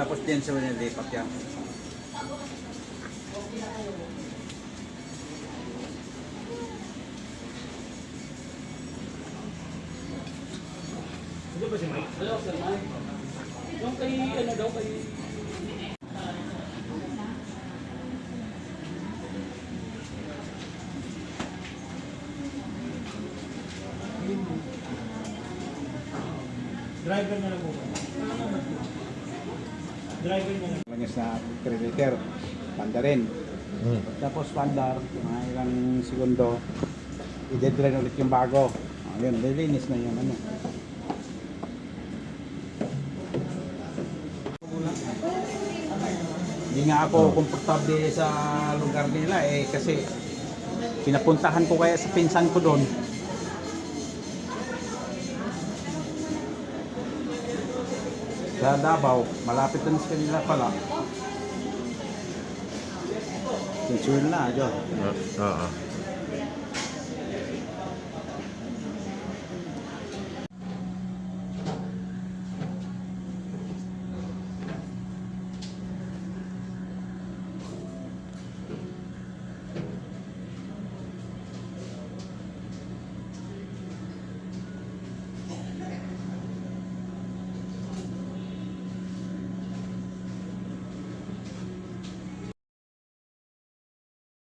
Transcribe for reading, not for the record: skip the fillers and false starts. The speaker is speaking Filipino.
Tapos din sa nilipat yan. Ano ba si Mike? Hello, Sir Mike. Yung kay, ano daw, kay... Driver na lang po ba? Driver na lang. Manyos na 3 liter. Panda rin. Tapos pandar, mga ilang segundo, i-dedrain ulit yung bago. Yun, lilinis na yun. Ano. Hindi nga ako komportable sa lugar nila kasi pinapuntahan ko kaya sa pinsan ko doon. Sa Davao, malapit na sa kanila pala. Sinsuin na, John. Oo.